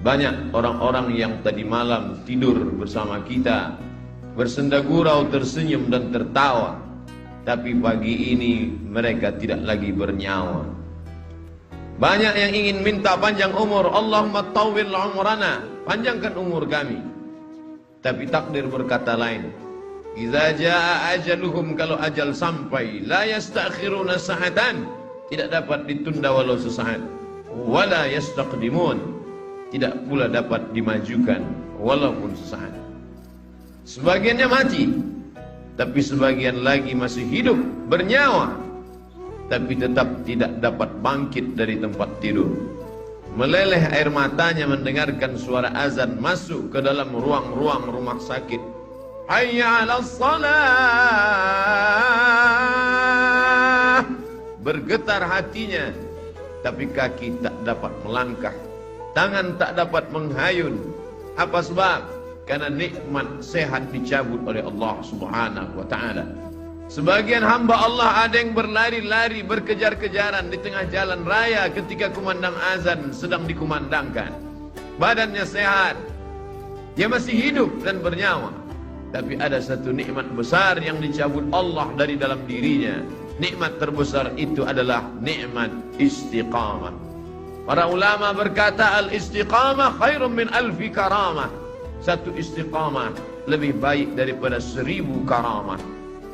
Banyak orang-orang yang tadi malam tidur bersama kita, bersenda gurau, tersenyum dan tertawa, tapi pagi ini mereka tidak lagi bernyawa. Banyak yang ingin minta panjang umur, Allahumma tawwil umrana, panjangkan umur kami. Tapi takdir berkata lain. Idza jaa ajaluhum, kalau ajal sampai, la yastakhiruna sa'atan, tidak dapat ditunda walau sesaat. Wala yastaqdimun, tidak pula dapat dimajukan walaupun sesaat. Sebagiannya mati, tapi sebagian lagi masih hidup, bernyawa, tapi tetap tidak dapat bangkit dari tempat tidur. Meleleh air matanya mendengarkan suara azan masuk ke dalam ruang-ruang rumah sakit. Hayya 'alas shalah. Bergetar hatinya, tapi kaki tak dapat melangkah, tangan tak dapat menghayun. Apa sebab? Karena nikmat sehat dicabut oleh Allah Subhanahu wa ta'ala. Sebagian hamba Allah ada yang berlari-lari, berkejar-kejaran di tengah jalan raya ketika kumandang azan sedang dikumandangkan. Badannya sehat, dia masih hidup dan bernyawa. Tapi ada satu nikmat besar yang dicabut Allah dari dalam dirinya. Nikmat terbesar itu adalah nikmat istiqamah. Para ulama berkata, al-istiqamah khairun min alfi karamah. Satu istiqamah lebih baik daripada 1000 karamah.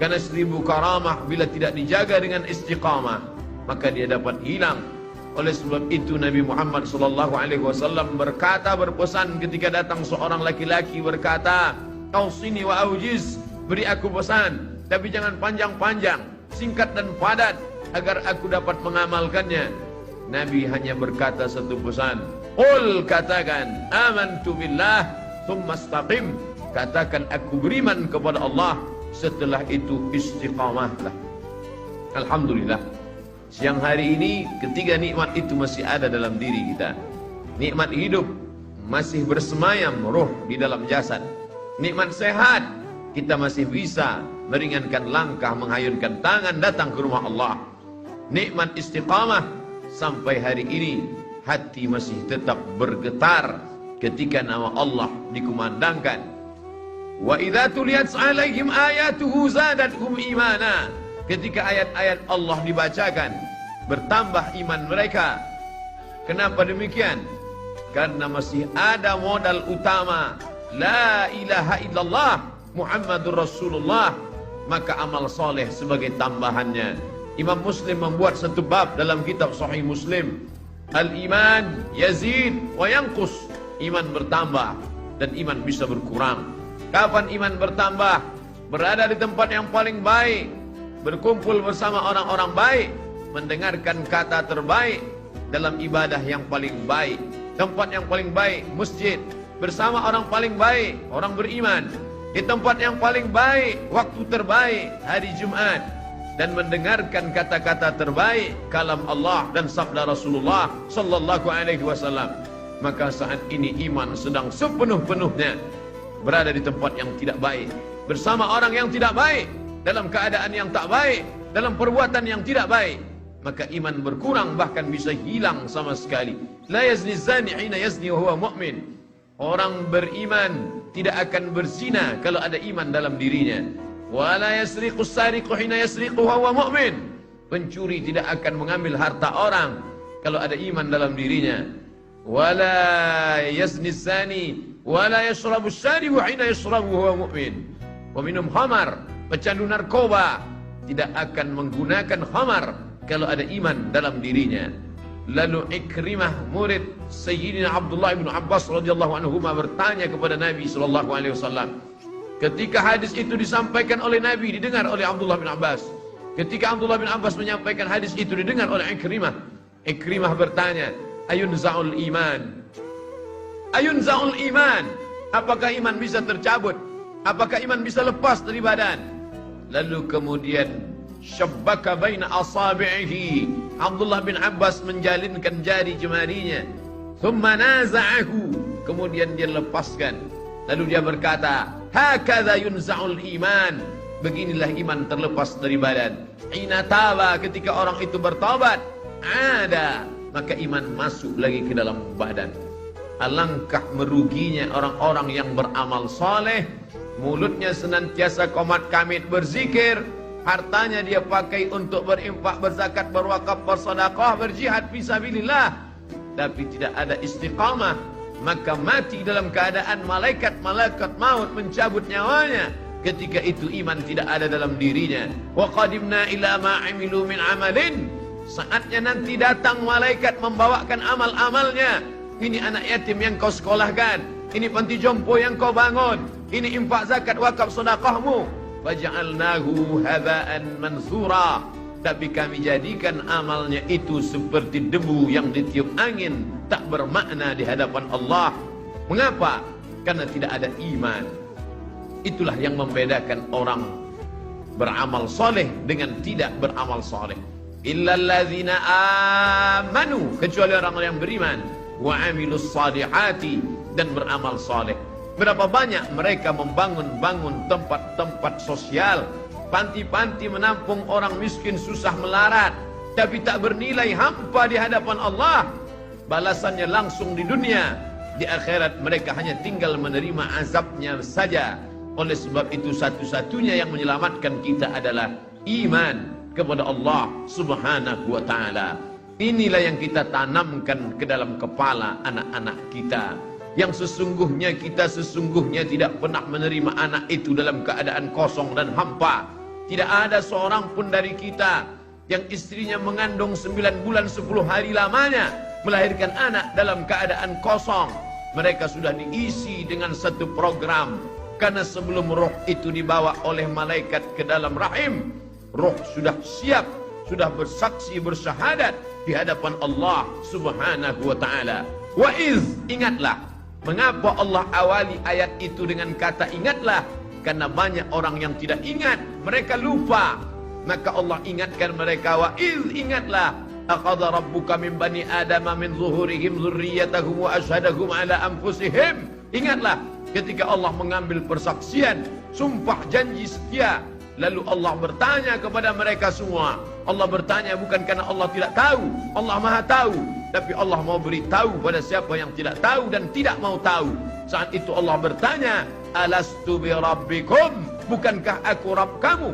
Karena 1000 karamah bila tidak dijaga dengan istiqamah, maka dia dapat hilang. Oleh sebab itu Nabi Muhammad SAW berkata, berpesan ketika datang seorang laki-laki berkata, "Ausini wa aujiz," beri aku pesan, tapi jangan panjang-panjang, singkat dan padat, agar aku dapat mengamalkannya. Nabi hanya berkata satu pesan, "Qul," katakan, "amantu billah, tsumma istaqim," katakan aku beriman kepada Allah, setelah itu istiqamahlah. Alhamdulillah, siang hari ini ketiga nikmat itu masih ada dalam diri kita. Nikmat hidup, masih bersemayam ruh di dalam jasad. Nikmat sehat, kita masih bisa meringankan langkah, menghayunkan tangan datang ke rumah Allah. Nikmat istiqamah, sampai hari ini hati masih tetap bergetar ketika nama Allah dikumandangkan. Wa idza tuliyat 'alaihim ayatuhu zadatuhum imana. Ketika ayat-ayat Allah dibacakan, bertambah iman mereka. Kenapa demikian? Karena masih ada modal utama, la ilaha illallah Muhammadur Rasulullah, maka amal soleh sebagai tambahannya. Imam Muslim membuat satu bab dalam kitab Sahih Muslim. Al-iman yazid wa yanqus. Iman bertambah dan iman bisa berkurang. Kapan iman bertambah? Berada di tempat yang paling baik, berkumpul bersama orang-orang baik, mendengarkan kata terbaik, dalam ibadah yang paling baik, tempat yang paling baik, masjid, bersama orang paling baik, orang beriman, di tempat yang paling baik, waktu terbaik, hari Jumat, dan mendengarkan kata-kata terbaik, kalam Allah dan sabda Rasulullah sallallahu alaihi wasallam. Maka saat ini iman sedang sepenuh-penuhnya berada di tempat yang tidak baik, bersama orang yang tidak baik, dalam keadaan yang tak baik, dalam perbuatan yang tidak baik, maka iman berkurang, bahkan bisa hilang sama sekali. La yazni zani hina yazni wa huwa mu'min. Orang beriman tidak akan berzina kalau ada iman dalam dirinya. Wa la yasriqus sariqu hina yasriqu wa huwa mu'min. Pencuri tidak akan mengambil harta orang kalau ada iman dalam dirinya. Wa la yazni zani wala yashrabu syaribu hina yashrabu huwa mu'min. Peminum khamar, pecandu narkoba tidak akan menggunakan khamar kalau ada iman dalam dirinya. Lalu Ikrimah, murid Sayyidina Abdullah bin Abbas radhiyallahu anhu bertanya kepada Nabi sallallahu alaihi wasallam. Ketika hadis itu disampaikan oleh Nabi, didengar oleh Abdullah bin Abbas. Ketika Abdullah bin Abbas menyampaikan hadis itu, didengar oleh Ikrimah. Ikrimah bertanya, "Ayunza'ul iman?" Ayunza'ul iman, apakah iman bisa tercabut? Apakah iman bisa lepas dari badan? Lalu kemudian syabbaka baina asabi'ihi, Abdullah bin Abbas menjalinkan jari jemarinya. Thumma naza'ahu, kemudian dia lepaskan. Lalu dia berkata, hakadha yunza'ul iman, beginilah iman terlepas dari badan. Hina taba, ketika orang itu bertobat, ada, maka iman masuk lagi ke dalam badan. Alangkah meruginya orang-orang yang beramal saleh, mulutnya senantiasa qomat kamit berzikir, hartanya dia pakai untuk berinfak, berzakat, berwakaf, bersedekah, berjihad fisabilillah, tapi tidak ada istiqamah, maka mati dalam keadaan malaikat maut mencabut nyawanya. Ketika itu iman tidak ada dalam dirinya. Wa qadimna ila ma 'amilu min 'amalin. Saatnya nanti datang malaikat membawakan amal-amalnya. Ini anak yatim yang kau sekolahkan, ini panti jompo yang kau bangun, ini infak, zakat, wakaf, sedekahmu. Faja'alnahu haba'an mansura. Tapi kami jadikan amalnya itu seperti debu yang ditiup angin, tak bermakna di hadapan Allah. Mengapa? Karena tidak ada iman. Itulah yang membedakan orang beramal soleh dengan tidak beramal soleh. Illalladzina amanu, kecuali orang yang beriman, wa amilus salihati, dan beramal soleh. Berapa banyak mereka membangun tempat-tempat sosial, panti-panti menampung orang miskin susah melarat, tapi tak bernilai hampa di hadapan Allah. Balasannya langsung di dunia, di akhirat mereka hanya tinggal menerima azabnya saja. Oleh sebab itu satu-satunya yang menyelamatkan kita adalah iman kepada Allah Subhanahu wa ta'ala. Inilah yang kita tanamkan ke dalam kepala anak-anak kita. Yang sesungguhnya kita tidak pernah menerima anak itu dalam keadaan kosong dan hampa. Tidak ada seorang pun dari kita yang istrinya mengandung 9 bulan 10 hari lamanya melahirkan anak dalam keadaan kosong. Mereka sudah diisi dengan satu program. Karena sebelum roh itu dibawa oleh malaikat ke dalam rahim, roh sudah siap, sudah bersaksi bersyahadat di hadapan Allah Subhanahu wa ta'ala. Wa iz, ingatlah. Mengapa Allah awali ayat itu dengan kata ingatlah? Karena banyak orang yang tidak ingat, mereka lupa. Maka Allah ingatkan mereka, wa iz, ingatlah. Aqadha rabbuka min bani adama min zuhurihim dzurriyyatahum wa ashhadahum ala anfusihim. Ingatlah ketika Allah mengambil persaksian, sumpah janji setia. Lalu Allah bertanya kepada mereka semua. Allah bertanya bukan karena Allah tidak tahu, Allah maha tahu, tapi Allah mau beritahu pada siapa yang tidak tahu dan tidak mau tahu. Saat itu Allah bertanya, alastu bi rabbikum, bukankah aku Rabb kamu?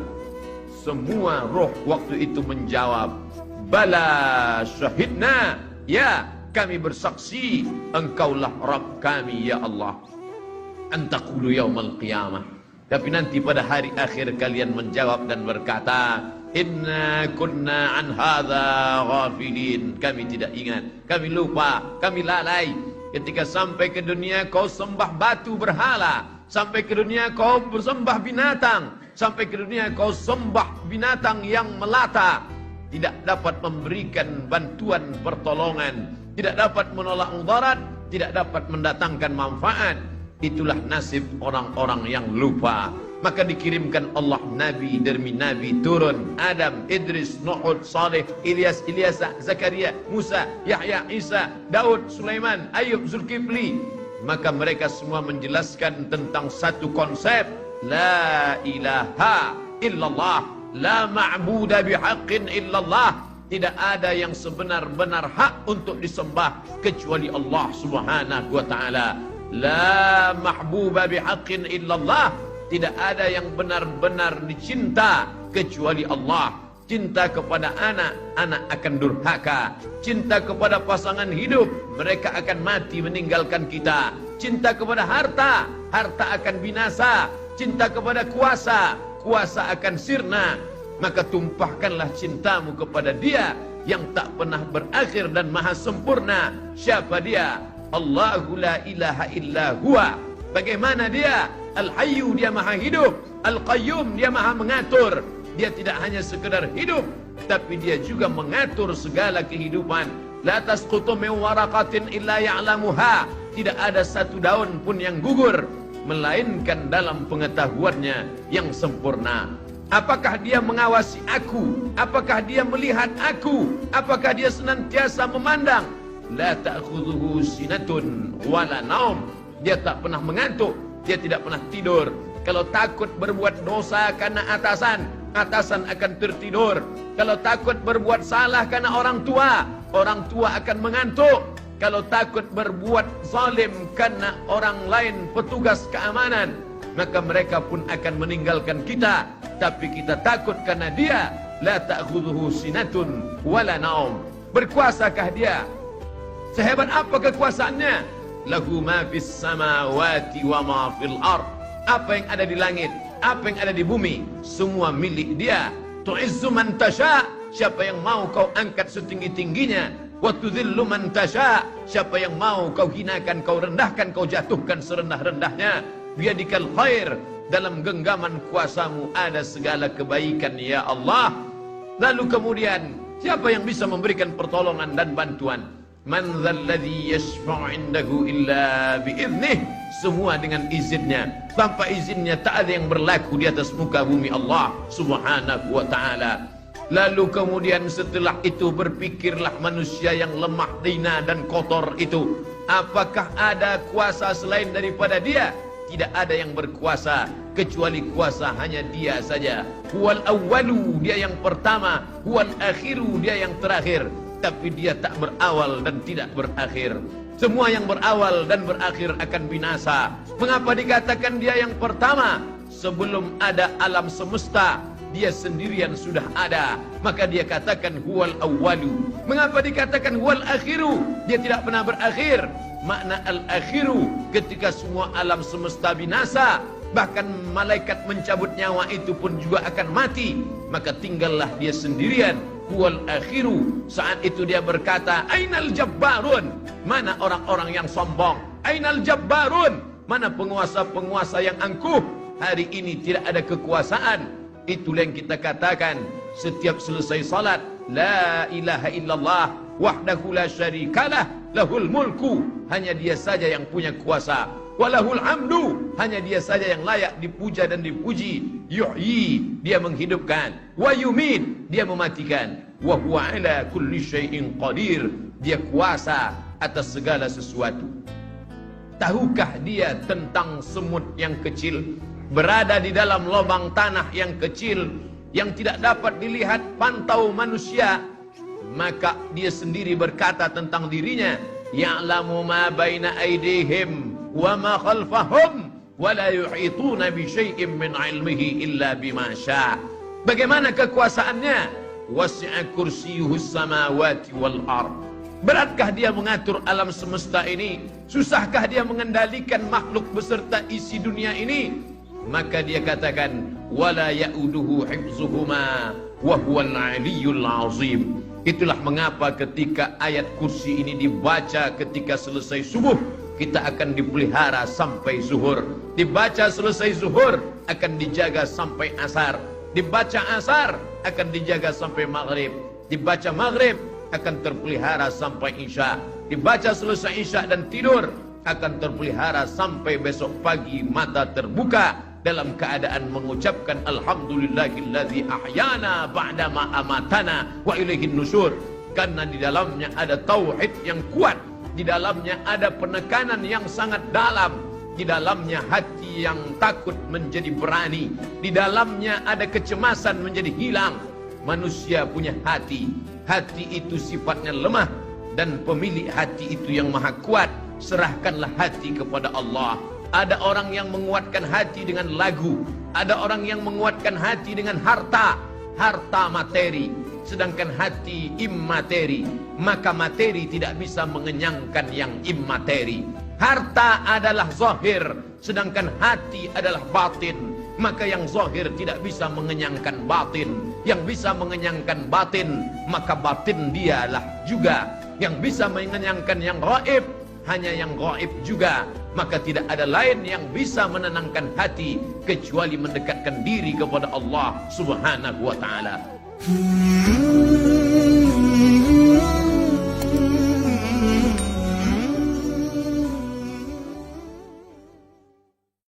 Semua roh waktu itu menjawab, bala syahidna, ya kami bersaksi engkaulah Rabb kami ya Allah. Antaqulu yaumal qiyamah, tapi nanti pada hari akhir kalian menjawab dan berkata, inna kunna an hadza ghafilin, kami tidak ingat, kami lupa, kami lalai. Ketika sampai ke dunia kau sembah batu berhala, sampai ke dunia kau bersembah binatang, sampai ke dunia kau sembah binatang yang melata, tidak dapat memberikan bantuan pertolongan, tidak dapat menolak mudarat, tidak dapat mendatangkan manfaat. Itulah nasib orang-orang yang lupa. Maka dikirimkan Allah Nabi demi Nabi turun. Adam, Idris, Nuh, Saleh, Ilyas, Ilyasa, Zakaria, Musa, Yahya, Isa, Daud, Sulaiman, Ayub, Zulkifli. Maka mereka semua menjelaskan tentang satu konsep. La ilaha illallah, la ma'buda bihaqqin illallah. Tidak ada yang sebenar-benar hak untuk disembah kecuali Allah Subhanahu wa ta'ala. La mahbuba bihaqqin illallah, tidak ada yang benar-benar dicinta kecuali Allah. Cinta kepada anak, anak akan durhaka. Cinta kepada pasangan hidup, mereka akan mati meninggalkan kita. Cinta kepada harta, harta akan binasa. Cinta kepada kuasa, kuasa akan sirna. Maka tumpahkanlah cintamu kepada Dia yang tak pernah berakhir dan maha sempurna. Siapa Dia? Allahu la ilaha illa huwa. Bagaimana Dia? Al-Hayyu, Dia maha hidup. Al-Qayyum, Dia maha mengatur. Dia tidak hanya sekedar hidup, tapi Dia juga mengatur segala kehidupan. La tasqutu min waraqatin illa ya'lamuha. Tidak ada satu daun pun yang gugur melainkan dalam pengetahuannya yang sempurna. Apakah Dia mengawasi aku? Apakah Dia melihat aku? Apakah Dia senantiasa memandang? La ta'khudhuhu sinatun wala naum. Dia tak pernah mengantuk, Dia tidak pernah tidur. Kalau takut berbuat dosa karena atasan, atasan akan tertidur. Kalau takut berbuat salah karena orang tua akan mengantuk. kalau takut berbuat zalim karena orang lain petugas keamanan, maka mereka pun akan meninggalkan kita. Tapi kita takut karena dia, la ta'khudhuhu sinatun wala naum. Berkuasakah dia? Sehebat apa kekuasaannya? Lahu ma fis samawati wa ma fil ard. Apa yang ada di langit, apa yang ada di bumi, semua milik dia. Tu'izzu man tasha, siapa yang mau kau angkat setinggi-tingginya. Wa tudhillu man tasha, siapa yang mau kau hinakan, kau rendahkan, kau jatuhkan serendah-rendahnya. Biyadikal khair, dalam genggaman kuasamu ada segala kebaikan ya Allah. Lalu kemudian siapa yang bisa memberikan pertolongan dan bantuan? Man dzalladzi yashfa'u 'indahu illa bi'idnih. Semua dengan izinnya. Tanpa izinnya tak ada yang berlaku di atas muka bumi Allah Subhanahu wa ta'ala. Lalu kemudian setelah itu berpikirlah manusia yang lemah, hina dan kotor itu, apakah ada kuasa selain daripada dia? Tidak ada yang berkuasa kecuali kuasa hanya dia saja. Huwal awwalu, dia yang pertama. Huwal akhiru, dia yang terakhir. Tapi dia tak berawal dan tidak berakhir. Semua yang berawal dan berakhir akan binasa. Mengapa dikatakan dia yang pertama? Sebelum ada alam semesta, dia sendirian sudah ada. Maka dia katakan huwal awwalu. Mengapa dikatakan huwal akhiru? Dia tidak pernah berakhir. Makna al-akhiru, ketika semua alam semesta binasa, bahkan malaikat mencabut nyawa itu pun juga akan mati, maka tinggallah dia sendirian. Huwal akhiru. Saat itu dia berkata, ainal jabbarun, mana orang-orang yang sombong? Ainal jabbarun, mana penguasa-penguasa yang angkuh? Hari ini tidak ada kekuasaan. Itulah yang kita katakan setiap selesai salat, la ilaha illallah wahdahu la syarikalah, lahul mulku, hanya dia saja yang punya kuasa. Walahul hamdu, hanya dia saja yang layak dipuja dan dipuji. Yuhyi, dia menghidupkan. Wa yumit, dia mematikan. Wa huwa ala kulli syai'in qadir, dia kuasa atas segala sesuatu. Tahukah dia tentang semut yang kecil berada di dalam lubang tanah yang kecil yang tidak dapat dilihat pantau manusia? Maka dia sendiri berkata tentang dirinya, ya'lamu ma baina aydihim wa ma khalfahum wa la yuhituna bi syai'in min 'ilmihi illa bima syaa. Bagaimana kekuasaannya? Wasi'a kursiyyuhus samawati wal ard. Beratkah dia mengatur alam semesta ini? Susahkah dia mengendalikan makhluk beserta isi dunia ini? Maka dia katakan, wala ya'uduhu hifzuhuma wa huwal 'aliyyul 'azim. Itulah mengapa ketika ayat kursi ini dibaca ketika selesai subuh, kita akan dipelihara sampai zuhur. Dibaca selesai zuhur, akan dijaga sampai asar. Dibaca asar, akan dijaga sampai maghrib. Dibaca maghrib, akan terpelihara sampai isya. Dibaca selesai isya dan tidur, akan terpelihara sampai besok pagi mata terbuka dalam keadaan mengucapkan alhamdulillahillazi ahyana ba'dama amatana wa ilaihin nusyur. Karena di dalamnya ada tauhid yang kuat, di dalamnya ada penekanan yang sangat dalam, di dalamnya hati yang takut menjadi berani, di dalamnya ada kecemasan menjadi hilang. Manusia punya hati, hati itu sifatnya lemah, dan pemilik hati itu yang maha kuat. Serahkanlah hati kepada Allah. Ada orang yang menguatkan hati dengan lagu, ada orang yang menguatkan hati dengan harta, harta materi, sedangkan hati immateri. Maka materi tidak bisa mengenyangkan yang immateri. Harta adalah zahir, sedangkan hati adalah batin. Maka yang zahir tidak bisa mengenyangkan batin. Yang bisa mengenyangkan batin, maka batin dialah juga yang bisa mengenyangkan yang gaib. Hanya yang gaib juga. Maka tidak ada lain yang bisa menenangkan hati kecuali mendekatkan diri kepada Allah Subhanahu wa ta'ala.